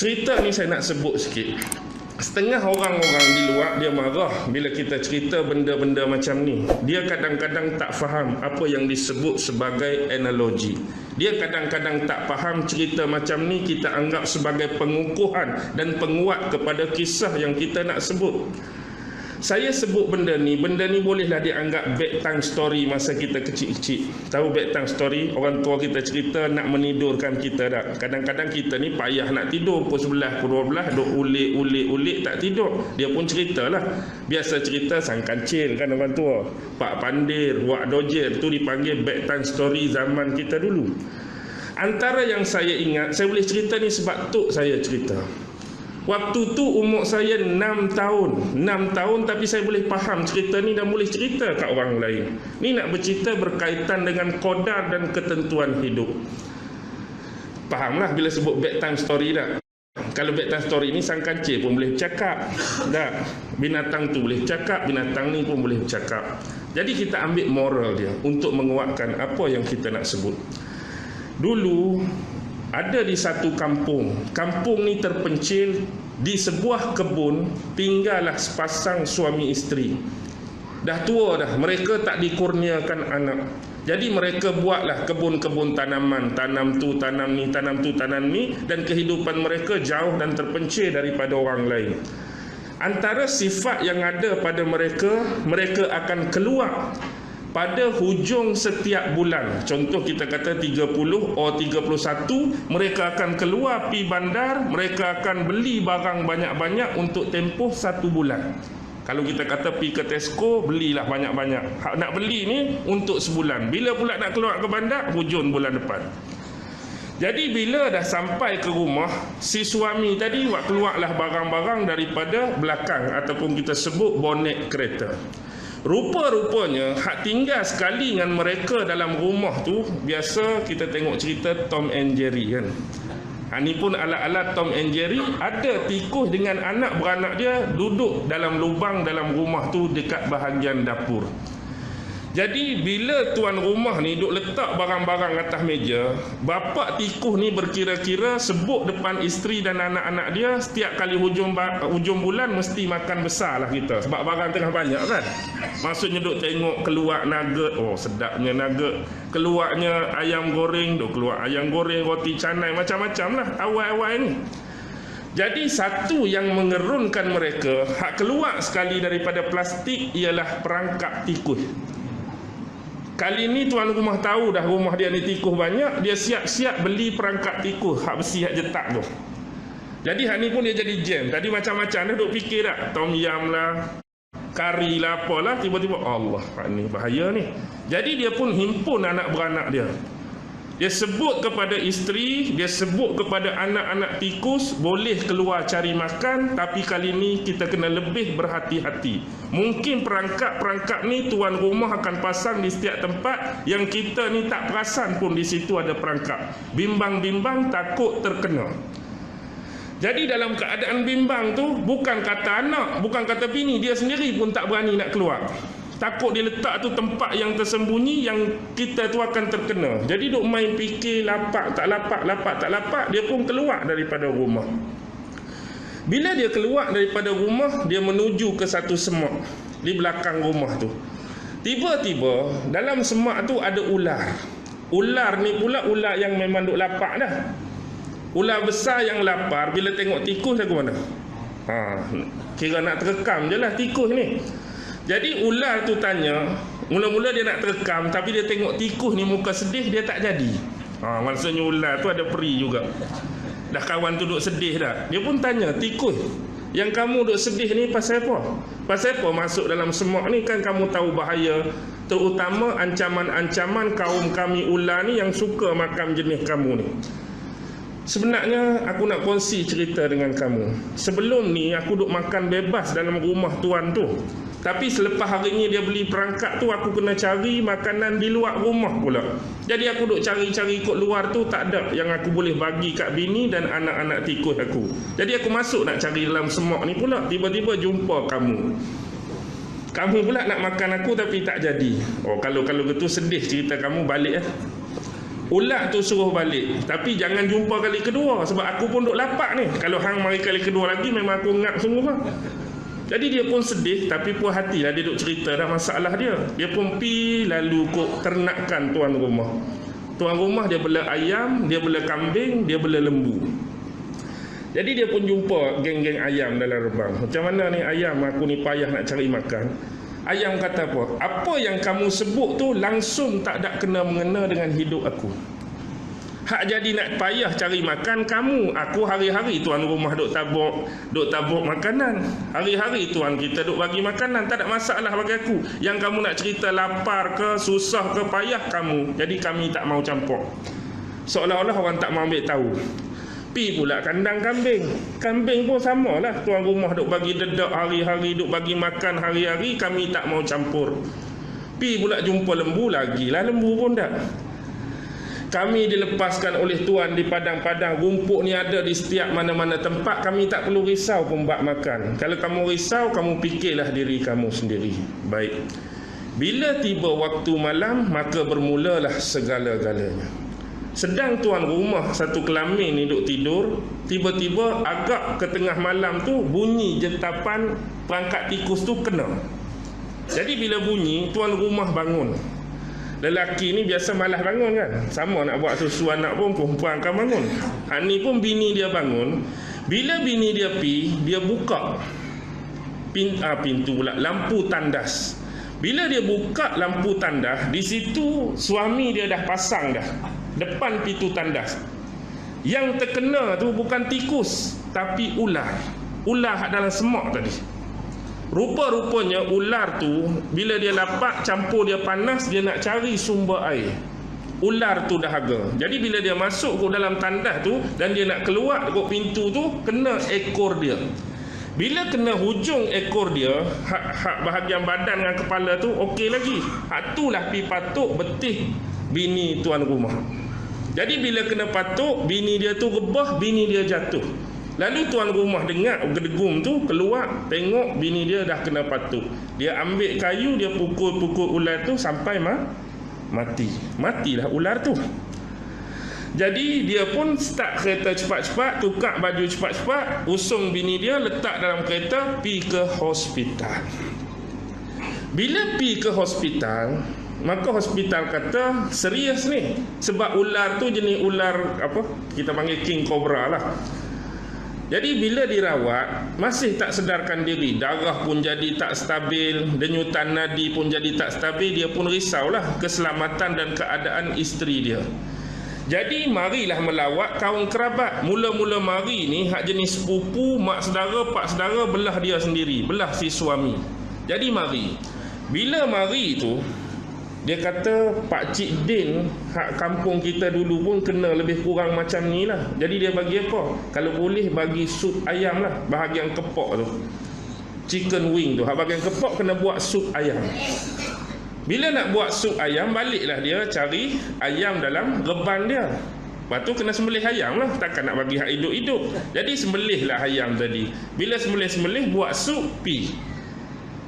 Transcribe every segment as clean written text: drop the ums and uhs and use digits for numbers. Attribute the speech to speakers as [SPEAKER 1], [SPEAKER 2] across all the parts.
[SPEAKER 1] cerita ni saya nak sebut sikit. Setengah orang-orang di luar dia marah bila kita cerita benda-benda macam ni. Dia kadang-kadang tak faham apa yang disebut sebagai analogi. Dia kadang-kadang tak faham cerita macam ni kita anggap sebagai pengukuhan dan penguat kepada kisah yang kita nak sebut. Saya sebut benda ni bolehlah dianggap bedtime story masa kita kecil-kecil. Tahu bedtime story? Orang tua kita cerita nak menidurkan kita dah. Kadang-kadang kita ni payah nak tidur, pukul 11, pukul 12, duk ulik tak tidur. Dia pun ceritalah. Biasa cerita sang kancil kan orang tua. Pak Pandir, Wak Dojer, tu dipanggil bedtime story zaman kita dulu. Antara yang saya ingat, saya boleh cerita ni sebab tok saya cerita. Waktu tu umur saya 6 tahun. 6 tahun tapi saya boleh faham cerita ni dan boleh cerita kat orang lain. Ni nak bercerita berkaitan dengan qadar dan ketentuan hidup. Fahamlah bila sebut bedtime story dah. Kalau bedtime story ni sang kancil pun boleh bercakap. Dah. Binatang tu boleh bercakap, binatang ni pun boleh bercakap. Jadi kita ambil moral dia untuk menguatkan apa yang kita nak sebut. Dulu ada di satu kampung. Kampung ni terpencil di sebuah kebun, tinggallah sepasang suami isteri. Dah tua dah, mereka tak dikurniakan anak. Jadi mereka buatlah kebun-kebun tanaman, tanam tu, tanam ni, tanam tu, tanam ni, dan kehidupan mereka jauh dan terpencil daripada orang lain. Antara sifat yang ada pada mereka, mereka akan keluar pada hujung setiap bulan. Contoh kita kata 30 atau 31, mereka akan keluar pergi bandar, mereka akan beli barang banyak-banyak untuk tempoh 1 bulan. Kalau kita kata pergi ke Tesco, belilah banyak-banyak. Hak nak beli ni untuk sebulan. Bila pula nak keluar ke bandar? Hujung bulan depan. Jadi bila dah sampai ke rumah, si suami tadi buat keluarlah barang-barang daripada belakang ataupun kita sebut bonet kereta. Rupa-rupanya hak tinggal sekali dengan mereka dalam rumah tu, biasa kita tengok cerita Tom and Jerry kan. Ini pun ala-ala Tom and Jerry. Ada tikus dengan anak beranak dia duduk dalam lubang dalam rumah tu dekat bahagian dapur. Jadi bila tuan rumah ni duk letak barang-barang atas meja, bapa tikus ni berkira-kira sebut depan isteri dan anak-anak dia, setiap kali hujung bulan mesti makan besar lah kita. Sebab barang tengah banyak kan. Maksudnya duk tengok keluar nugget, oh sedapnya nugget. Keluarnya ayam goreng, duk keluar ayam goreng, roti canai, macam-macam lah awal-awal ni. Jadi satu yang mengerunkan mereka, hak keluar sekali daripada plastik ialah perangkap tikus. Kali ni tuan rumah tahu dah rumah dia ni tikus banyak, dia siap-siap beli perangkap tikus, hak besi hak jetak tu. Jadi hak ni pun dia jadi jam. Tadi macam-macam dah duk fikir dah, tom yam lah, kari lah, apalah, tiba-tiba Allah, hak ni bahaya ni. Jadi dia pun himpun anak beranak dia. Dia sebut kepada isteri, dia sebut kepada anak-anak tikus, boleh keluar cari makan, tapi kali ni kita kena lebih berhati-hati. Mungkin perangkap-perangkap ni tuan rumah akan pasang di setiap tempat yang kita ni tak perasan pun di situ ada perangkap. Bimbang-bimbang takut terkena. Jadi dalam keadaan bimbang tu, bukan kata anak, bukan kata bini, dia sendiri pun tak berani nak keluar. Takut dia letak tu tempat yang tersembunyi yang kita tu akan terkena. Jadi duk main fikir lapak tak lapak, dia pun keluar daripada rumah. Bila dia keluar daripada rumah, dia menuju ke satu semak di belakang rumah tu. Tiba-tiba dalam semak tu ada ular. Ular ni pula ular yang memang duk lapak dah. Ular besar yang lapar bila tengok tikus aku mana? Kira nak terekam je lah tikus ni. Jadi ular tu tanya, mula-mula dia nak terekam, tapi dia tengok tikus ni muka sedih, dia tak jadi. Maksudnya ular tu ada peri juga. Dah kawan tu duk sedih dah. Dia pun tanya, tikus, yang kamu duk sedih ni pasal apa? Pasal apa masuk dalam semak ni, kan kamu tahu bahaya, terutama ancaman-ancaman kaum kami ular ni yang suka makan jenis kamu ni. Sebenarnya aku nak kongsi cerita dengan kamu. Sebelum ni aku duk makan bebas dalam rumah tuan tu. Tapi selepas hari ni dia beli perangkap tu, aku kena cari makanan di luar rumah pula. Jadi aku duk cari-cari ikut luar tu, tak ada yang aku boleh bagi kat bini dan anak-anak tikus aku. Jadi aku masuk nak cari dalam semak ni pula, tiba-tiba jumpa kamu. Kamu pula nak makan aku tapi tak jadi. Oh, kalau gitu sedih cerita kamu, balik Ular tu suruh balik, tapi jangan jumpa kali kedua, sebab aku pun duk lapak ni. Kalau hang mari kali kedua lagi, memang aku ngap sungguh lah. Jadi dia pun sedih, tapi puas hatilah dia duk cerita dah masalah dia. Dia pun pi lalu kok ternakkan tuan rumah. Tuan rumah dia bela ayam, dia bela kambing, dia bela lembu. Jadi dia pun jumpa geng-geng ayam dalam rebang. Macam mana ni ayam, aku ni payah nak cari makan. Ayam kata apa? Apa yang kamu sebut tu langsung tak ada kena mengena dengan hidup aku. Hak jadi nak payah cari makan kamu. Aku hari-hari tuan rumah duk tabuk makanan. Hari-hari tuan kita duk bagi makanan, tak ada masalah bagi aku. Yang kamu nak cerita lapar ke, susah ke, payah kamu. Jadi kami tak mau campur. Seolah-olah orang tak mau ambil tahu. Pi pula kandang kambing. Kambing pun samalah. Tuan rumah duk bagi dedak hari-hari, duk bagi makan hari-hari, kami tak mau campur. Pi pula jumpa lembu, lagilah lembu pun tak. Kami dilepaskan oleh Tuhan di padang-padang. Rumput ni ada di setiap mana-mana tempat. Kami tak perlu risau pun bak makan. Kalau kamu risau, kamu fikirlah diri kamu sendiri. Baik. Bila tiba waktu malam, maka bermulalah segala-galanya. Sedang tuan rumah satu kelamin ni duk tidur, tiba-tiba agak ke tengah malam tu bunyi jentapan perangkat tikus tu kena. Jadi bila bunyi, tuan rumah bangun. Lelaki ni biasa malas bangun kan. Sama nak buat susu anak pun perempuan akan bangun. Ni pun bini dia bangun. Bila bini dia dia buka pintu pula, lampu tandas. Bila dia buka lampu tandas, di situ suami dia dah pasang dah depan pintu tandas. Yang terkena tu bukan tikus, tapi ular. Ular dalam semak tadi. Rupa-rupanya ular tu bila dia lapak campur dia panas, dia nak cari sumber air. Ular tu dahaga. Jadi bila dia masuk ke dalam tandas tu dan dia nak keluar dekat pintu tu, kena ekor dia. Bila kena hujung ekor dia, hak bahagian badan dengan kepala tu okey lagi. Hak tulah pi patuk betih bini tuan rumah. Jadi bila kena patuk, bini dia tu rebah, bini dia jatuh. Lalu tuan rumah dengar gedegum tu, keluar, tengok bini dia dah kena patuk. Dia ambil kayu, dia pukul-pukul ular tu sampai mati. Matilah ular tu. Jadi dia pun start kereta cepat-cepat, tukar baju cepat-cepat, usung bini dia, letak dalam kereta, pi ke hospital. Bila pi ke hospital, maka hospital kata serius ni, sebab ular tu jenis ular apa? Kita panggil king cobra lah. Jadi bila dirawat, masih tak sedarkan diri, darah pun jadi tak stabil, denyutan nadi pun jadi tak stabil, dia pun risaulah keselamatan dan keadaan isteri dia. Jadi marilah melawat kaum kerabat. Mula-mula mari ni hak jenis sepupu, mak saudara, pak saudara, belah dia sendiri, belah si suami. Jadi mari. Bila mari tu, dia kata Pak Cik Din hak kampung kita dulu pun kena lebih kurang macam ni lah. Jadi dia bagi apa? Kalau boleh bagi sup ayam lah, bahagian kepok tu, chicken wing tu, hak bahagian kepok kena buat sup ayam. Bila nak buat sup ayam, baliklah dia cari ayam dalam reban dia. Lepas tu kena sembelih ayam lah, takkan nak bagi hak hidup-hidup. Jadi sembelihlah ayam tadi. Bila sembelih-sembelih, buat sup pi.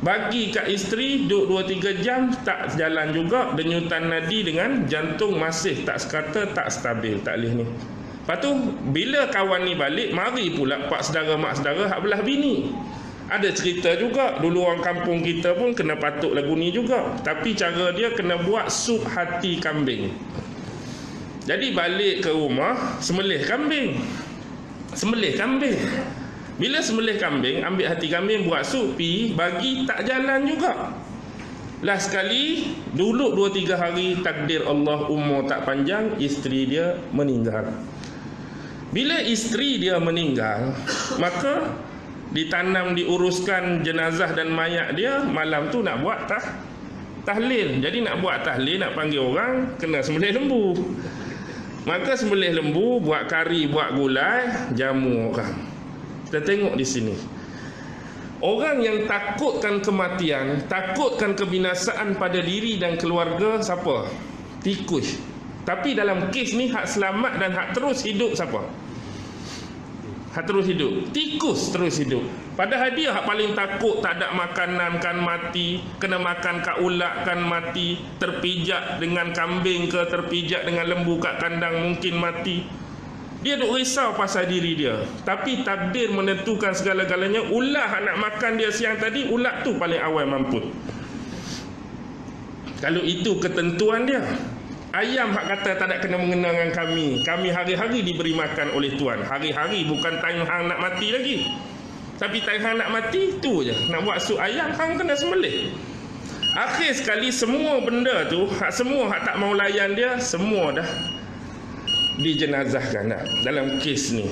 [SPEAKER 1] Bagi kat isteri, duduk 2-3 jam, tak jalan juga, denyutan nadi dengan jantung masih tak sekata, tak stabil, tak boleh ni. Lepas tu, bila kawan ni balik, mari pula pak saudara, mak saudara, hak belah bini. Ada cerita juga, dulu orang kampung kita pun kena patuk lagu ni juga. Tapi cara dia kena buat sup hati kambing. Jadi balik ke rumah, sembelih kambing. Bila sembelih kambing, ambil hati kambing, buat sup, pi, bagi, tak jalan juga. Last sekali, duduk 2-3 hari, takdir Allah umur tak panjang, isteri dia meninggal. Bila isteri dia meninggal, maka ditanam, diuruskan jenazah dan mayat dia. Malam tu nak buat tahlil. Jadi nak buat tahlil, nak panggil orang, kena sembelih lembu. Maka sembelih lembu, buat kari, buat gulai, jamu orang. Kita tengok di sini, orang yang takutkan kematian, takutkan kebinasaan pada diri dan keluarga, siapa? Tikus. Tapi dalam kes ni, hak selamat dan hak terus hidup siapa? terus hidup. Tikus terus hidup. Padahal dia hak paling takut tak ada makanan kan mati, kena makan kat ulat kan mati, terpijak dengan kambing ke terpijak dengan lembu kat kandang mungkin mati. Dia duk risau pasal diri dia. Tapi takdir menentukan segala-galanya. Ulat nak makan dia siang tadi, ulat tu paling awal mampus. Kalau itu ketentuan dia. Ayam hak kata tak ada kena mengena dengan kami. Kami hari-hari diberi makan oleh Tuhan. Hari-hari, bukan time hang nak mati lagi. Tapi time hang nak mati, tu je. Nak buat sup ayam, hang kena sembelih. Akhir sekali semua benda tu, semua hak tak mau layan dia, semua dah dijenazahkan dah dalam kes ni.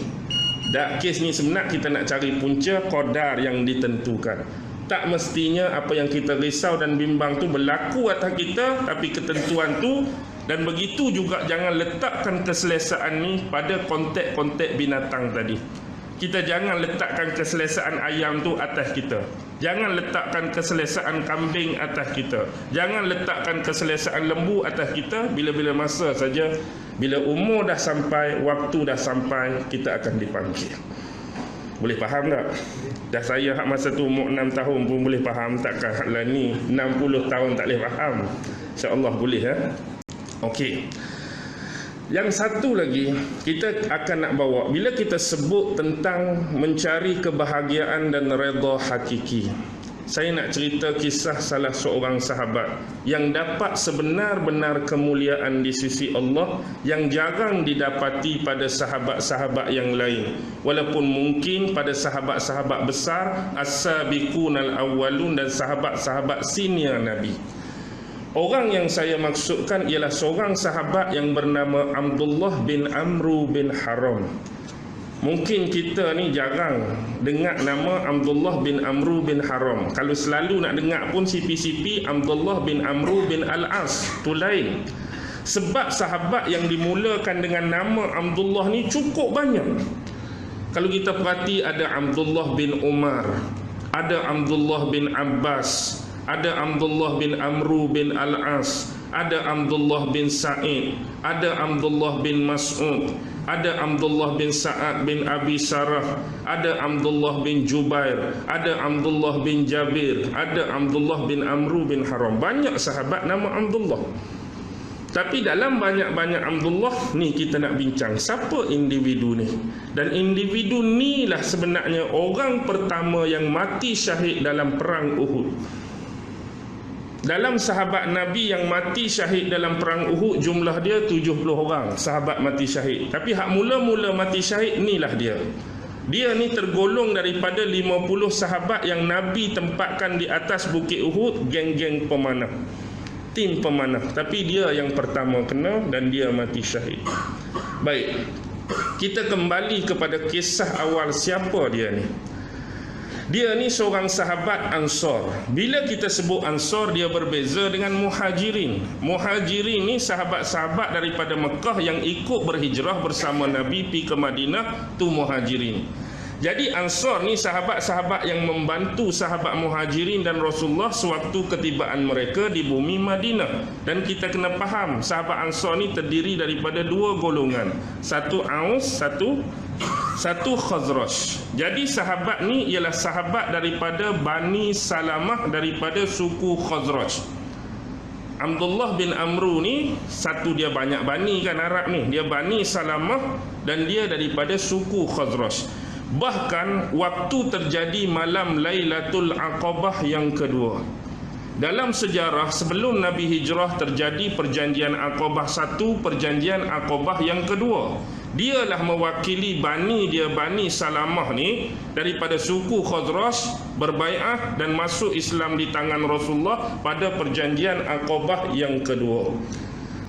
[SPEAKER 1] Kes ni sebenarnya kita nak cari punca qadar yang ditentukan. Tak mestinya apa yang kita risau dan bimbang tu berlaku atas kita, tapi ketentuan tu. Dan begitu juga jangan letakkan keselesaan ni pada konteks-konteks binatang tadi. Kita jangan letakkan keselesaan ayam tu atas kita. Jangan letakkan keselesaan kambing atas kita. Jangan letakkan keselesaan lembu atas kita. Bila-bila masa saja, bila umur dah sampai, waktu dah sampai, kita akan dipanggil. Boleh faham tak? Dah saya hak masa tu umur 6 tahun pun boleh faham. Takkan hak lah ni 60 tahun tak boleh faham? InsyaAllah boleh ya. Okey. Yang satu lagi kita akan nak bawa, bila kita sebut tentang mencari kebahagiaan dan redha hakiki. Saya nak cerita kisah salah seorang sahabat yang dapat sebenar-benar kemuliaan di sisi Allah yang jarang didapati pada sahabat-sahabat yang lain. Walaupun mungkin pada sahabat-sahabat besar, as-sabiqunal awwalun dan sahabat-sahabat senior Nabi. Orang yang saya maksudkan ialah seorang sahabat yang bernama Abdullah bin Amru bin Haram. Mungkin kita ni jarang dengar nama Abdullah bin Amru bin Haram. Kalau selalu nak dengar pun sipi-sipi Abdullah bin Amru bin Al-As, tu lain. Sebab sahabat yang dimulakan dengan nama Abdullah ni cukup banyak. Kalau kita perhati, ada Abdullah bin Umar, ada Abdullah bin Abbas, ada Abdullah bin Amru bin Al-As, ada Abdullah bin Sa'id, ada Abdullah bin Mas'ud, ada Abdullah bin Sa'ad bin Abi Sarah, ada Abdullah bin Jubair, ada Abdullah bin Jabir, ada Abdullah bin Amru bin Haram. Banyak sahabat nama Abdullah. Tapi dalam banyak-banyak Abdullah ni kita nak bincang siapa individu ni. Dan individu ni lah sebenarnya orang pertama yang mati syahid dalam perang Uhud. Dalam sahabat Nabi yang mati syahid dalam perang Uhud, jumlah dia 70 orang sahabat mati syahid. Tapi hak mula-mula mati syahid inilah dia. Dia ni tergolong daripada 50 sahabat yang Nabi tempatkan di atas bukit Uhud, geng-geng pemanah, tim pemanah. Tapi dia yang pertama kena dan dia mati syahid. Baik, kita kembali kepada kisah awal siapa dia ni. Dia ni seorang sahabat Ansar. Bila kita sebut Ansar, dia berbeza dengan Muhajirin. Muhajirin ni sahabat-sahabat daripada Mekah yang ikut berhijrah bersama Nabi pergi ke Madinah, tu Muhajirin. Jadi Ansar ni sahabat-sahabat yang membantu sahabat Muhajirin dan Rasulullah sewaktu ketibaan mereka di bumi Madinah. Dan kita kena faham, sahabat Ansar ni terdiri daripada dua golongan. Satu Aus, satu Khazraj. Jadi sahabat ni ialah sahabat daripada Bani Salamah, daripada suku Khazraj. Abdullah bin Amru ni, satu dia banyak bani kan Arab ni, dia Bani Salamah dan dia daripada suku Khazraj. Bahkan waktu terjadi malam Lailatul Aqabah yang kedua. Dalam sejarah sebelum Nabi hijrah terjadi perjanjian Aqabah 1, perjanjian Aqabah yang kedua. Dialah mewakili Bani Salamah ni daripada suku Khazraj berbai'ah dan masuk Islam di tangan Rasulullah pada perjanjian Aqabah yang kedua.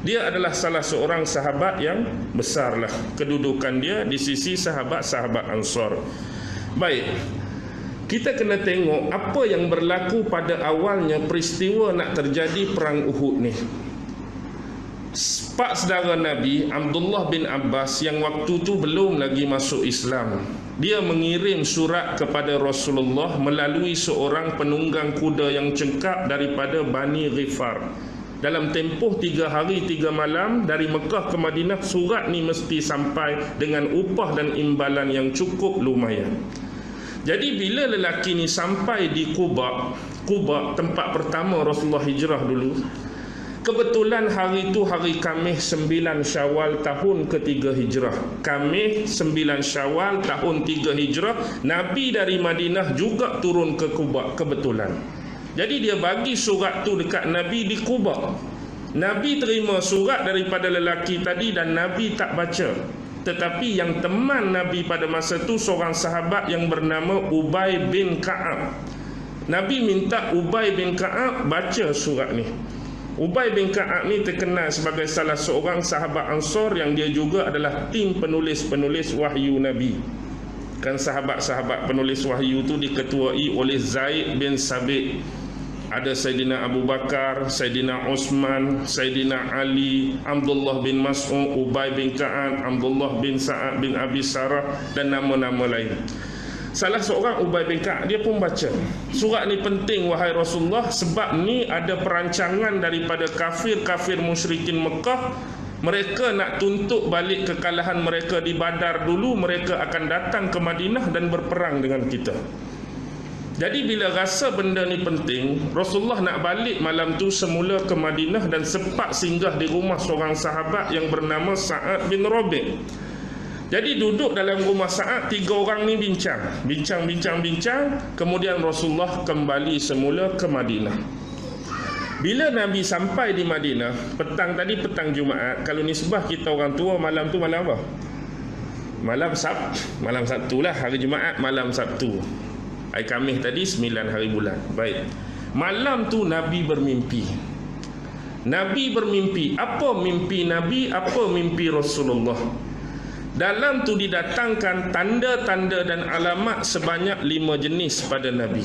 [SPEAKER 1] Dia adalah salah seorang sahabat yang besarlah kedudukan dia di sisi sahabat-sahabat Ansar. Baik, kita kena tengok apa yang berlaku pada awalnya peristiwa nak terjadi perang Uhud ni. Pak saudara Nabi Abdullah bin Abbas yang waktu tu belum lagi masuk Islam, dia mengirim surat kepada Rasulullah melalui seorang penunggang kuda yang cengkak daripada Bani Ghifar. dalam tempoh 3 hari 3 malam dari Mekah ke Madinah, surat ni mesti sampai dengan upah dan imbalan yang cukup lumayan. Jadi bila lelaki ni sampai di Quba, tempat pertama Rasulullah hijrah dulu, kebetulan hari itu hari Khamis 9 Syawal tahun ketiga hijrah. Khamis 9 Syawal tahun 3 hijrah, Nabi dari Madinah juga turun ke Quba kebetulan. Jadi dia bagi surat tu dekat Nabi di Quba. Nabi terima surat daripada lelaki tadi dan Nabi tak baca. Tetapi yang teman Nabi pada masa tu seorang sahabat yang bernama Ubay bin Ka'ab. Nabi minta Ubay bin Ka'ab baca surat ni. Ubay bin Ka'ab ni terkenal sebagai salah seorang sahabat Ansar yang dia juga adalah tim penulis-penulis wahyu Nabi. Kan sahabat-sahabat penulis wahyu tu diketuai oleh Zaid bin Sabit. Ada Sayyidina Abu Bakar, Sayyidina Uthman, Sayyidina Ali, Abdullah bin Mas'ud, Ubay bin Ka'ab, Abdullah bin Sa'ad bin Abi Sarah dan nama-nama lain. Salah seorang Ubay bin Ka'ab dia pun baca. Surat ni penting wahai Rasulullah sebab ni ada perancangan daripada kafir-kafir musyrikin Mekah. Mereka nak tuntut balik kekalahan mereka di Badar dulu, mereka akan datang ke Madinah dan berperang dengan kita. Jadi bila rasa benda ni penting, Rasulullah nak balik malam tu semula ke Madinah dan sempat singgah di rumah seorang sahabat yang bernama Sa'ad bin Rabi'. Jadi duduk dalam rumah Sa'ad, 3 orang ni bincang. Kemudian Rasulullah kembali semula ke Madinah. Bila Nabi sampai di Madinah, petang tadi petang Jumaat, kalau nisbah kita orang tua malam tu malam apa? Malam Sabtu lah, hari Jumaat malam Sabtu. Hari Khamis tadi 9 hari bulan. Baik. Malam tu Nabi bermimpi. Apa mimpi Nabi? Apa mimpi Rasulullah? Dalam tu didatangkan tanda-tanda dan alamat sebanyak 5 jenis pada Nabi.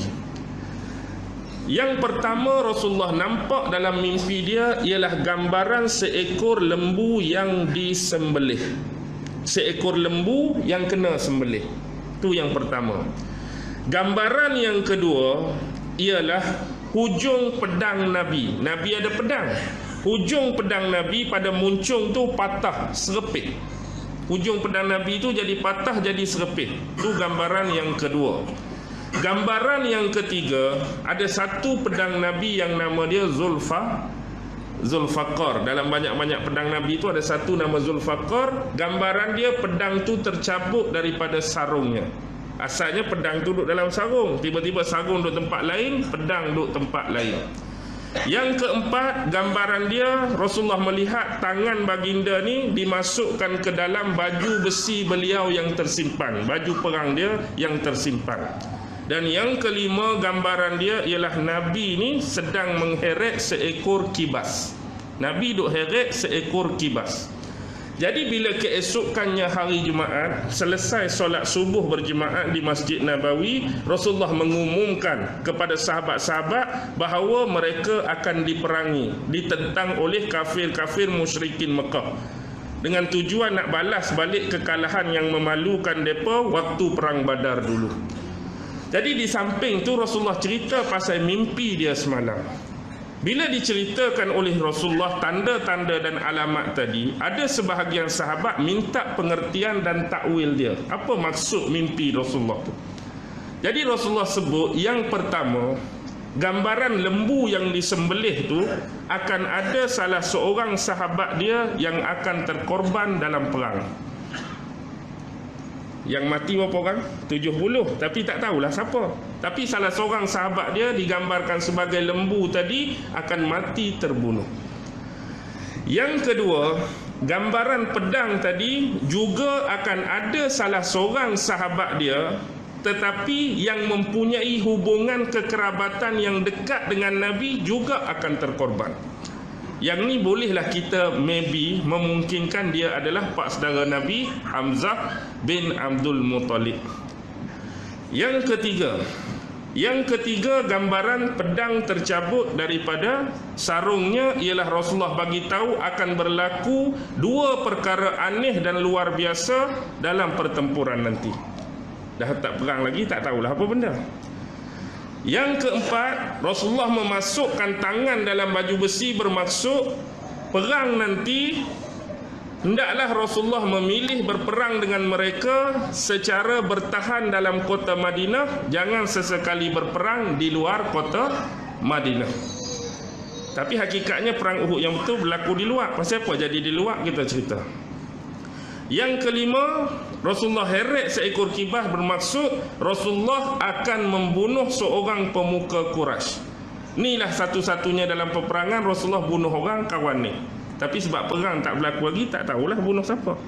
[SPEAKER 1] Yang pertama Rasulullah nampak dalam mimpi dia ialah gambaran seekor lembu yang disembelih. Seekor lembu yang kena sembelih. Itu yang pertama. Gambaran yang kedua ialah hujung pedang Nabi. Nabi ada pedang. Hujung pedang Nabi pada muncung tu patah serepit. Hujung pedang Nabi tu jadi patah, jadi serepit. Itu gambaran yang kedua. Gambaran yang ketiga, ada satu pedang Nabi yang nama dia Zulfaqar. Dalam banyak-banyak pedang Nabi itu ada satu nama Zulfaqar. Gambaran dia pedang tu tercabut daripada sarungnya. Asalnya pedang tu duduk dalam sarung, tiba-tiba sarung duduk tempat lain, pedang duduk tempat lain. Yang keempat, gambaran dia Rasulullah melihat tangan baginda ni dimasukkan ke dalam baju besi beliau yang tersimpan, baju perang dia yang tersimpan. Dan yang kelima, gambaran dia ialah Nabi ni sedang mengheret seekor kibas. Nabi duk heret seekor kibas. Jadi bila keesokannya hari Jumaat, selesai solat subuh berjemaat di Masjid Nabawi, Rasulullah mengumumkan kepada sahabat-sahabat bahawa mereka akan diperangi, ditentang oleh kafir-kafir musyrikin Mekah, dengan tujuan nak balas balik kekalahan yang memalukan mereka waktu perang Badar dulu. Jadi di samping tu Rasulullah cerita pasal mimpi dia semalam. Bila diceritakan oleh Rasulullah tanda-tanda dan alamat tadi, ada sebahagian sahabat minta pengertian dan takwil dia. Apa maksud mimpi Rasulullah tu? Jadi Rasulullah sebut yang pertama, gambaran lembu yang disembelih tu akan ada salah seorang sahabat dia yang akan terkorban dalam perang. Yang mati berapa orang? 70. Tapi tak tahulah siapa. Tapi salah seorang sahabat dia digambarkan sebagai lembu tadi akan mati terbunuh. Yang kedua, gambaran pedang tadi juga akan ada salah seorang sahabat dia, tetapi yang mempunyai hubungan kekerabatan yang dekat dengan Nabi juga akan terkorban. Yang ni bolehlah kita maybe memungkinkan dia adalah pak saudara Nabi, Hamzah bin Abdul Muttalib. Yang ketiga, gambaran pedang tercabut daripada sarungnya ialah Rasulullah bagi tahu akan berlaku 2 perkara aneh dan luar biasa dalam pertempuran nanti. Dah tak perang lagi, tak tahulah apa benda. Yang keempat, Rasulullah memasukkan tangan dalam baju besi bermaksud perang nanti hendaklah Rasulullah memilih berperang dengan mereka secara bertahan dalam kota Madinah, jangan sesekali berperang di luar kota Madinah. Tapi hakikatnya perang Uhud yang betul berlaku di luar. Pasal apa jadi di luar, kita cerita. Yang kelima, Rasulullah heret seekor kibas bermaksud Rasulullah akan membunuh seorang pemuka Quraisy. Inilah satu-satunya dalam peperangan Rasulullah bunuh orang kawan ni. Tapi sebab perang tak berlaku lagi, tak tahulah bunuh siapa.